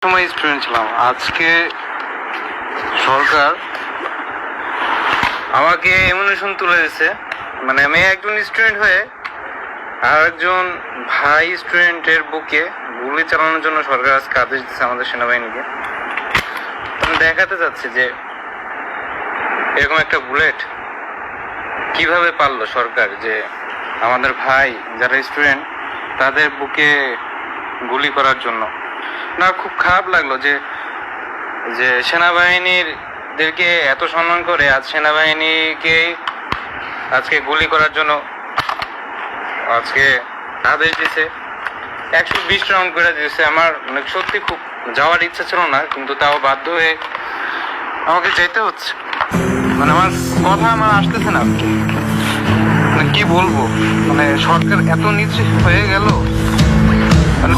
সময় স্টুডেন্ট ছিলাম। আজকে সরকার আমাকে এমনিশন তুলে দিচ্ছে, মানে আমি একজন স্টুডেন্ট হয়ে আর একজন ভাই স্টুডেন্টের বুকে গুলি চালানোর জন্য সরকার আজকে আদেশ দিচ্ছে আমাদের সেনাবাহিনীকে। আমি দেখাতে চাচ্ছি যে এরকম একটা বুলেট কিভাবে পারলো সরকার, যে আমাদের ভাই যারা স্টুডেন্ট তাদের বুকে গুলি করার জন্য। না, খুব খারাপ লাগলো যে যে সেনাবাহিনীদেরকে এত সম্মান করে আজ সেনাবাহিনীকে আজকে গুলি করার জন্য আজকে আদেশ দিছে। 120 রাউন্ড করে দিয়েছে। আমার সত্যি খুব যাওয়ার ইচ্ছা ছিল না, কিন্তু তাও বাধ্য হয়ে আমাকে যেতে হচ্ছে। মানে আমার কথা আসতেছে না, মানে কি বলবো, মানে সরকার এত নিচে হয়ে গেল। মানে